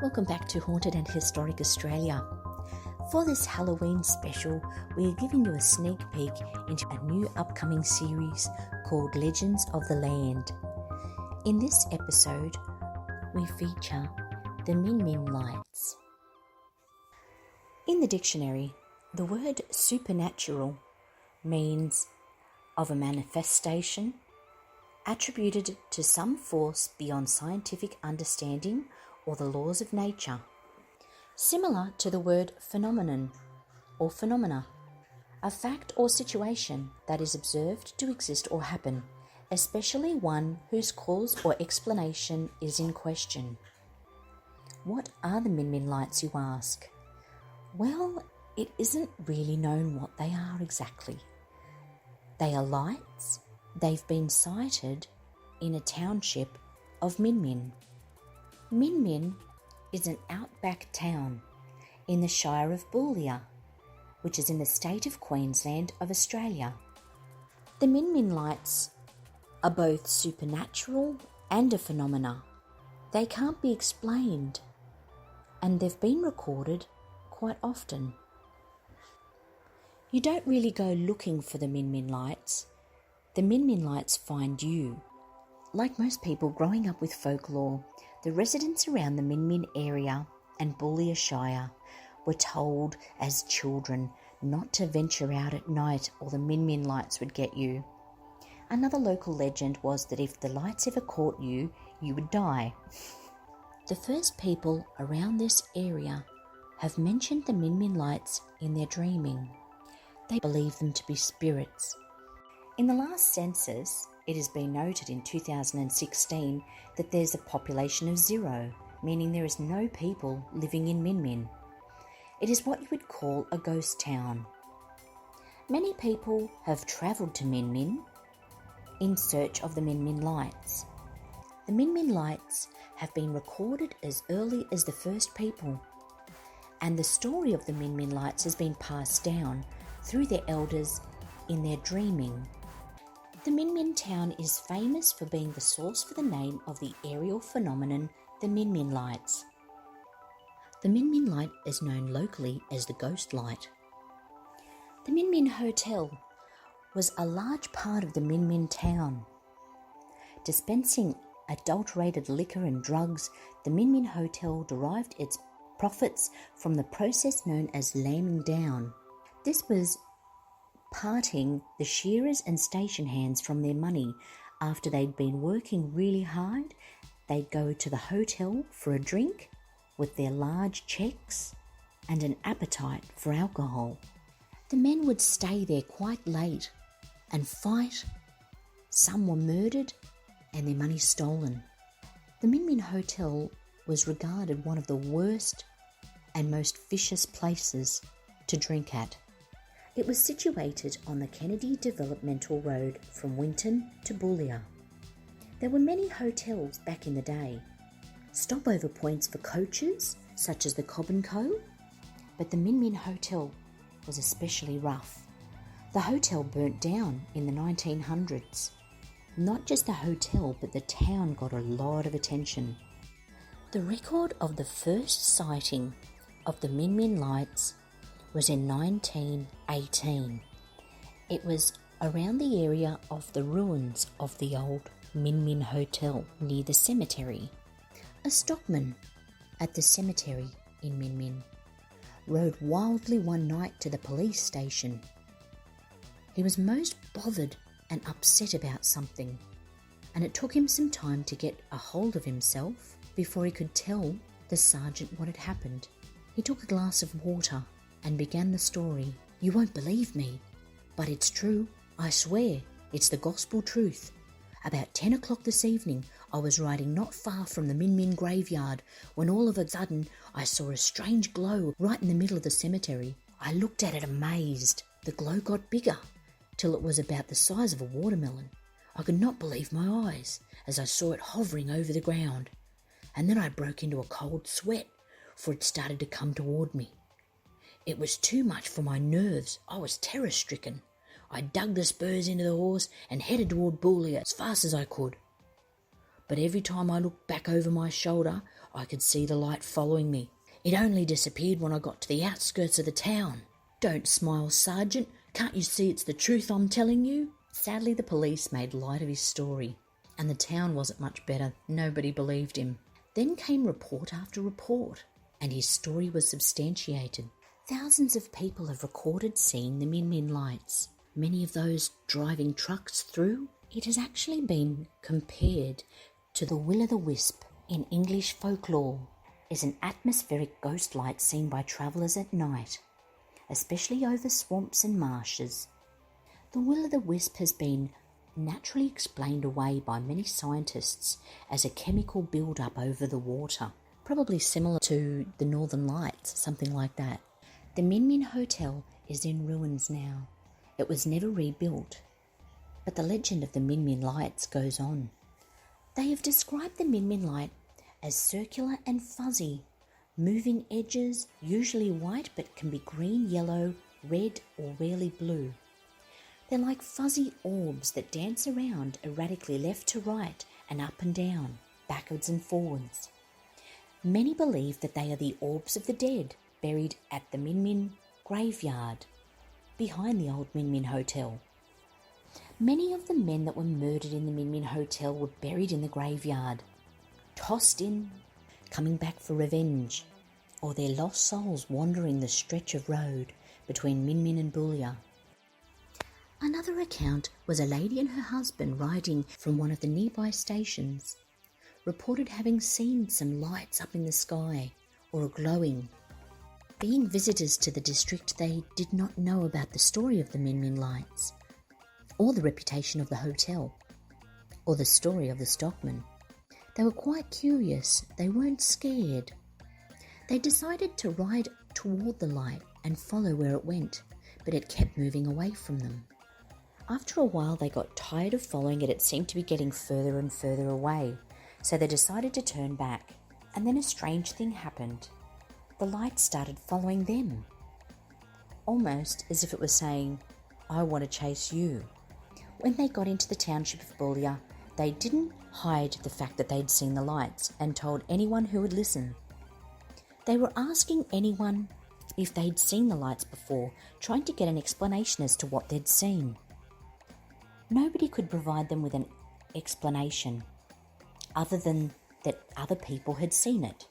Welcome back to Haunted and Historic Australia. For this Halloween special, we are giving you a sneak peek into a new upcoming series called Legends of the Land. In this episode, we feature the Min Min Lights. In the dictionary, the word supernatural means of a manifestation attributed to some force beyond scientific understanding or the laws of nature, similar to the word phenomenon or phenomena, a fact or situation that is observed to exist or happen, especially one whose cause or explanation is in question. What are the Min Min Lights, you ask? Well, it isn't really known what they are exactly. They are lights. They've been sighted in a township of Min Min. Min Min is an outback town in the Shire of Boulia, which is in the state of Queensland of Australia. The Min Min Lights are both supernatural and a phenomena. They can't be explained, and they've been recorded quite often. You don't really go looking for the Min Min Lights. The Min Min Lights find you. Like most people growing up with folklore, the residents around the Min Min area and Boulia Shire were told as children not to venture out at night or the Min Min Lights would get you. Another local legend was that if the lights ever caught you, you would die. The first people around this area have mentioned the Min Min Lights in their dreaming. They believe them to be spirits. In the last census, it has been noted in 2016 that there's a population of 0, meaning there is no people living in Min Min. It is what you would call a ghost town. Many people have travelled to Min Min in search of the Min Min Lights. The Min Min Lights have been recorded as early as the first people, and the story of the Min Min Lights has been passed down through their elders in their dreaming. The Min Min town is famous for being the source for the name of the aerial phenomenon, the Min Min Lights. The Min Min Light is known locally as the Ghost Light. The Min Min Hotel was a large part of the Min Min town. Dispensing adulterated liquor and drugs, the Min Min Hotel derived its profits from the process known as lambing down. This was parting the shearers and station hands from their money. After they'd been working really hard, they'd go to the hotel for a drink with their large checks and an appetite for alcohol. The men would stay there quite late and fight. Some were murdered and their money stolen. The Min Min Hotel was regarded one of the worst and most vicious places to drink at. It was situated on the Kennedy Developmental Road from Winton to Boulia. There were many hotels back in the day, stopover points for coaches such as the Cobb & Co, but the Min Min Hotel was especially rough. The hotel burnt down in the 1900s. Not just the hotel, but the town got a lot of attention. The record of the first sighting of the Min Min Lights was in 1918. It was around the area of the ruins of the old Min Min Hotel near the cemetery. A stockman at the cemetery in Min Min rode wildly one night to the police station. He was most bothered and upset about something, and it took him some time to get a hold of himself before he could tell the sergeant what had happened. He took a glass of water and began the story. "You won't believe me, but it's true. I swear, it's the gospel truth. About 10 o'clock this evening, I was riding not far from the Min Min graveyard when all of a sudden I saw a strange glow right in the middle of the cemetery. I looked at it amazed. The glow got bigger till it was about the size of a watermelon. I could not believe my eyes as I saw it hovering over the ground. And then I broke into a cold sweat, for it started to come toward me. It was too much for my nerves. I was terror-stricken. I dug the spurs into the horse and headed toward Boulia as fast as I could. But every time I looked back over my shoulder, I could see the light following me. It only disappeared when I got to the outskirts of the town. Don't smile, Sergeant. Can't you see it's the truth I'm telling you? Sadly, the police made light of his story, and the town wasn't much better. Nobody believed him. Then came report after report, and his story was substantiated. Thousands of people have recorded seeing the Min Min lights, many of those driving trucks through. It has actually been compared to the will-o'-the-wisp in English folklore, is an atmospheric ghost light seen by travellers at night, especially over swamps and marshes. The will-o'-the-wisp has been naturally explained away by many scientists as a chemical build-up over the water, probably similar to the Northern Lights, something like that. The Min Min Hotel is in ruins now. It was never rebuilt, but the legend of the Min Min lights goes on. They have described the Min Min light as circular and fuzzy, moving edges, usually white but can be green, yellow, red or rarely blue. They're like fuzzy orbs that dance around erratically left to right and up and down, backwards and forwards. Many believe that they are the orbs of the dead buried at the Min Min graveyard behind the old Min Min Hotel. Many of the men that were murdered in the Min Min Hotel were buried in the graveyard, tossed in, coming back for revenge, or their lost souls wandering the stretch of road between Min Min and Boulia. Another account was a lady and her husband riding from one of the nearby stations, reported having seen some lights up in the sky, or glowing. Being visitors to the district, they did not know about the story of the Min Min lights, or the reputation of the hotel, or the story of the stockman. They were quite curious. They weren't scared. They decided to ride toward the light and follow where it went, but it kept moving away from them. After a while, they got tired of following it. It seemed to be getting further and further away, so they decided to turn back. And then a strange thing happened. The light started following them, almost as if it was saying, I want to chase you. When they got into the township of Boulia, they didn't hide the fact that they'd seen the lights and told anyone who would listen. They were asking anyone if they'd seen the lights before, trying to get an explanation as to what they'd seen. Nobody could provide them with an explanation other than that other people had seen it.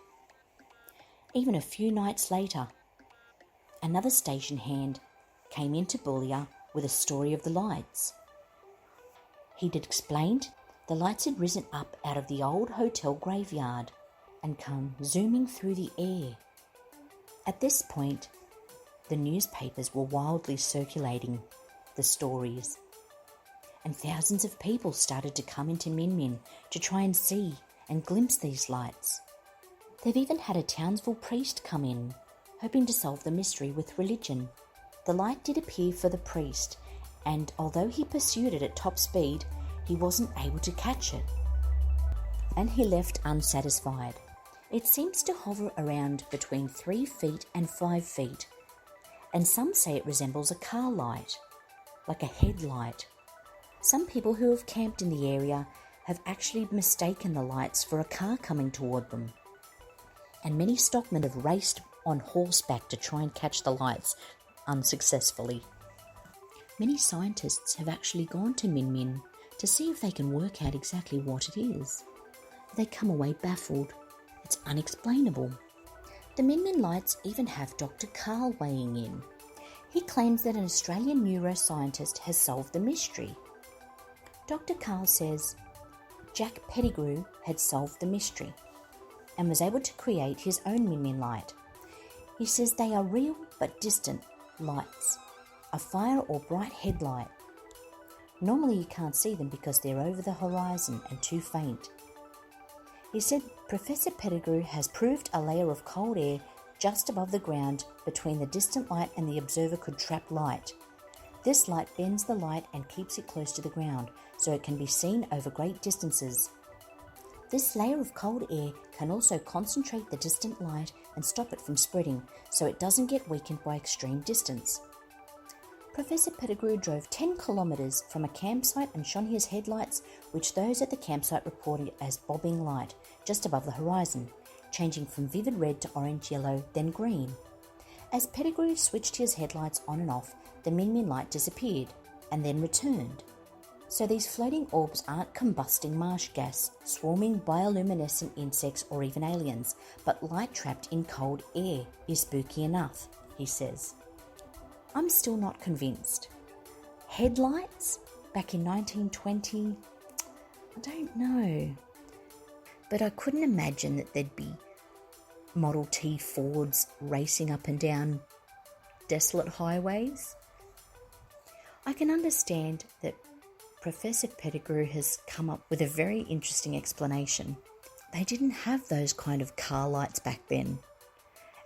Even a few nights later, another station hand came into Boulia with a story of the lights. He'd explained the lights had risen up out of the old hotel graveyard and come zooming through the air. At this point, the newspapers were wildly circulating the stories, and thousands of people started to come into Min Min to try and see and glimpse these lights. They've even had a Townsville priest come in, hoping to solve the mystery with religion. The light did appear for the priest, and although he pursued it at top speed, he wasn't able to catch it, and he left unsatisfied. It seems to hover around between 3 feet and 5 feet, and some say it resembles a car light, like a headlight. Some people who have camped in the area have actually mistaken the lights for a car coming toward them, and many stockmen have raced on horseback to try and catch the lights unsuccessfully. Many scientists have actually gone to Min Min to see if they can work out exactly what it is. They come away baffled. It's unexplainable. The Min Min lights even have Dr. Carl weighing in. He claims that an Australian neuroscientist has solved the mystery. Dr. Carl says Jack Pettigrew had solved the mystery and was able to create his own Min Min light. He says they are real but distant lights, a fire or bright headlight. Normally you can't see them because they're over the horizon and too faint. He said Professor Pettigrew has proved a layer of cold air just above the ground between the distant light and the observer could trap light. This light bends the light and keeps it close to the ground so it can be seen over great distances. This layer of cold air can also concentrate the distant light and stop it from spreading so it doesn't get weakened by extreme distance. Professor Pettigrew drove 10 kilometres from a campsite and shone his headlights, which those at the campsite reported as bobbing light, just above the horizon, changing from vivid red to orange, yellow, then green. As Pettigrew switched his headlights on and off, the Min Min light disappeared and then returned. So these floating orbs aren't combusting marsh gas, swarming bioluminescent insects or even aliens, but light trapped in cold air is spooky enough, he says. I'm still not convinced. Headlights? Back in 1920? I don't know. But I couldn't imagine that there'd be Model T Fords racing up and down desolate highways. I can understand that Professor Pettigrew has come up with a very interesting explanation. They didn't have those kind of car lights back then.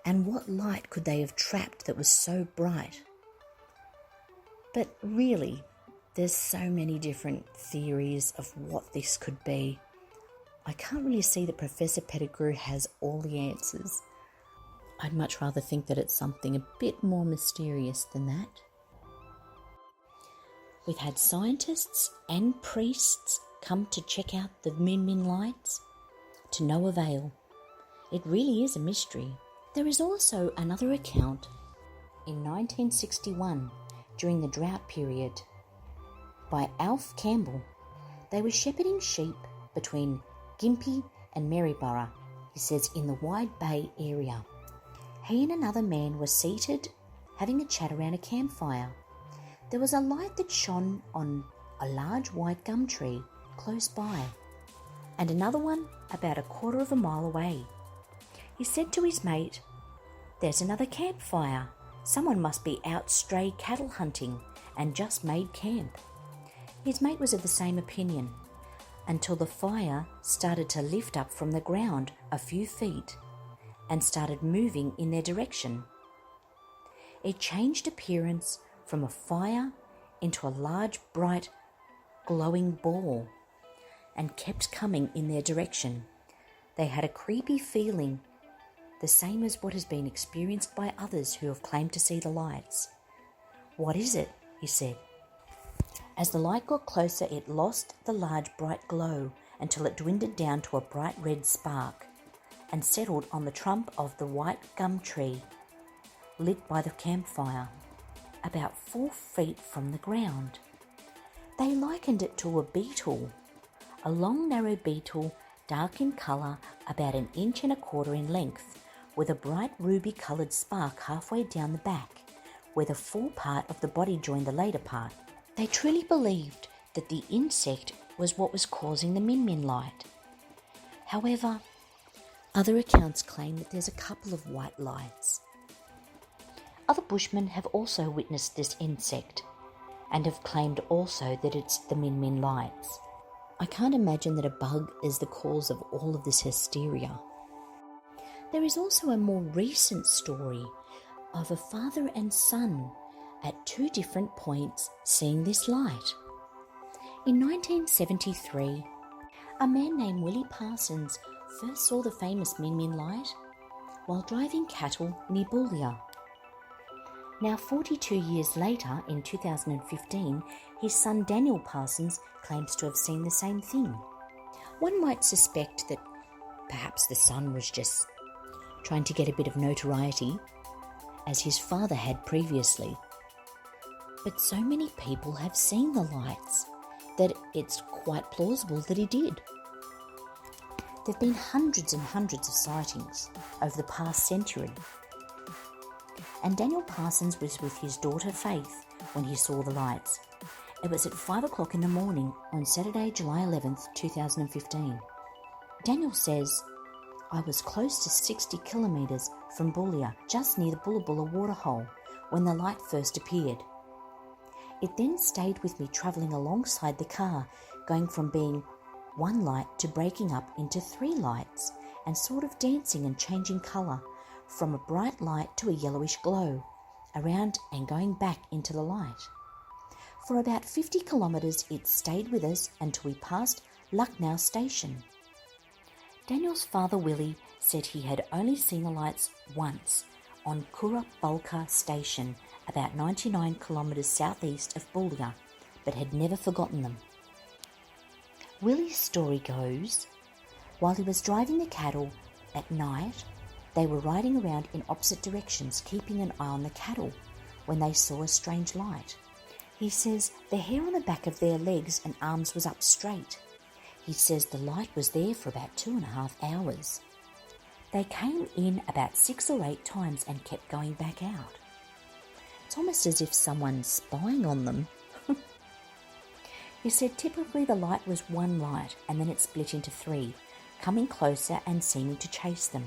And what light could they have trapped that was so bright? But really, there's so many different theories of what this could be. I can't really see that Professor Pettigrew has all the answers. I'd much rather think that it's something a bit more mysterious than that. We've had scientists and priests come to check out the Min Min lights, to no avail. It really is a mystery. There is also another account in 1961, during the drought period, by Alf Campbell. They were shepherding sheep between Gympie and Maryborough, he says, in the Wide Bay area. He and another man were seated having a chat around a campfire. There was a light that shone on a large white gum tree close by, and another one about a quarter of a mile away. He said to his mate, "There's another campfire. Someone must be out stray cattle hunting and just made camp." His mate was of the same opinion, until the fire started to lift up from the ground a few feet and started moving in their direction. It changed appearance from a fire into a large, bright, glowing ball and kept coming in their direction. They had a creepy feeling, the same as what has been experienced by others who have claimed to see the lights. "What is it?" he said. As the light got closer, it lost the large bright glow until it dwindled down to a bright red spark and settled on the trunk of the white gum tree lit by the campfire, about 4 feet from the ground. They likened it to a beetle, a long narrow beetle, dark in colour, about 1.25 inches in length, with a bright ruby-coloured spark halfway down the back, where the fore part of the body joined the later part. They truly believed that the insect was what was causing the Min Min light. However, other accounts claim that there's a couple of white lights. Other bushmen have also witnessed this insect and have claimed also that it's the Min Min lights. I can't imagine that a bug is the cause of all of this hysteria. There is also a more recent story of a father and son at 2 different points seeing this light. In 1973, a man named Willie Parsons first saw the famous Min Min light while driving cattle near Boulia. Now 42 years later, in 2015, his son Daniel Parsons claims to have seen the same thing. One might suspect that perhaps the son was just trying to get a bit of notoriety, as his father had previously. But so many people have seen the lights that it's quite plausible that he did. There have been hundreds and hundreds of sightings over the past century. And Daniel Parsons was with his daughter Faith when he saw the lights. It was at 5 o'clock in the morning on Saturday, July 11th, 2015. Daniel says, "I was close to 60 kilometres from Boulia, just near the Bulla Bulla waterhole, when the light first appeared. It then stayed with me travelling alongside the car, going from being one light to breaking up into 3 lights and sort of dancing and changing colour from a bright light to a yellowish glow, around and going back into the light. For about 50 kilometres it stayed with us until we passed Lucknow station." Daniel's father Willie said he had only seen the lights once on Kura Bulka station, about 99 kilometres southeast of Boulia, but had never forgotten them. Willie's story goes, while he was driving the cattle, At night, they were riding around in opposite directions, keeping an eye on the cattle, when they saw a strange light. He says the hair on the back of their legs and arms was up straight. He says the light was there for about 2.5 hours. They came in about 6 or 8 times and kept going back out. It's almost as if someone's spying on them. He said typically the light was one light and then it split into 3, coming closer and seeming to chase them.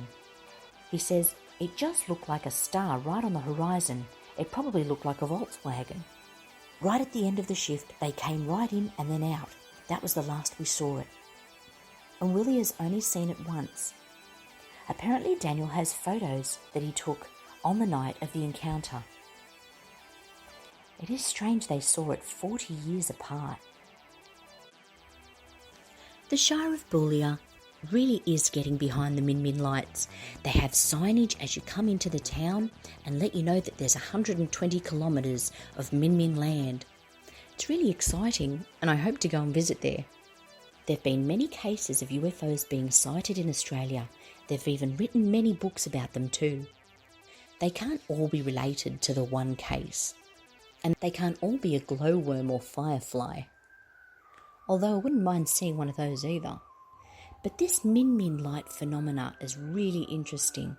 He says it just looked like a star right on the horizon. It probably looked like a Volkswagen. Right at the end of the shift, they came right in and then out. That was the last we saw it. And Willie has only seen it once. Apparently Daniel has photos that he took on the night of the encounter. It is strange they saw it 40 years apart. The Shire of Boulia really is getting behind the Min Min lights. They have signage as you come into the town and let you know that there's 120 kilometres of Min Min land. It's really exciting and I hope to go and visit there. There have been many cases of UFOs being sighted in Australia. They've even written many books about them too. They can't all be related to the one case. And they can't all be a glowworm or firefly. Although I wouldn't mind seeing one of those either. But this Min Min light phenomena is really interesting.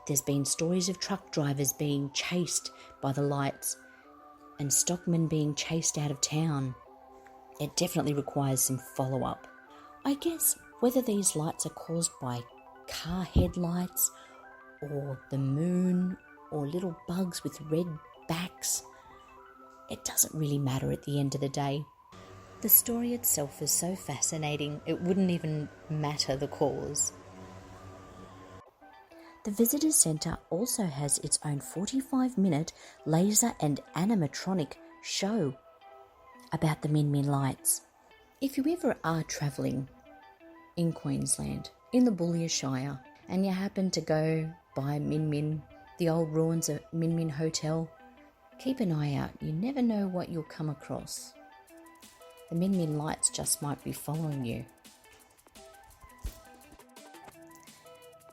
There's been stories of truck drivers being chased by the lights and stockmen being chased out of town. It definitely requires some follow-up. I guess whether these lights are caused by car headlights or the moon or little bugs with red backs, it doesn't really matter at the end of the day. The story itself is so fascinating, it wouldn't even matter the cause. The Visitor Centre also has its own 45-minute laser and animatronic show about the Min Min lights. If you ever are travelling in Queensland, in the Boulia Shire, and you happen to go by Min Min, the old ruins of Min Min Hotel, keep an eye out. You never know what you'll come across. The Min Min lights just might be following you.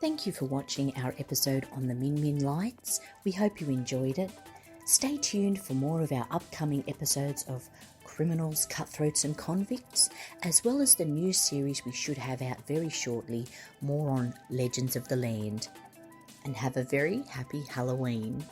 Thank you for watching our episode on the Min Min lights. We hope you enjoyed it. Stay tuned for more of our upcoming episodes of Criminals, Cutthroats and Convicts, as well as the new series we should have out very shortly, more on Legends of the Land. And have a very happy Halloween.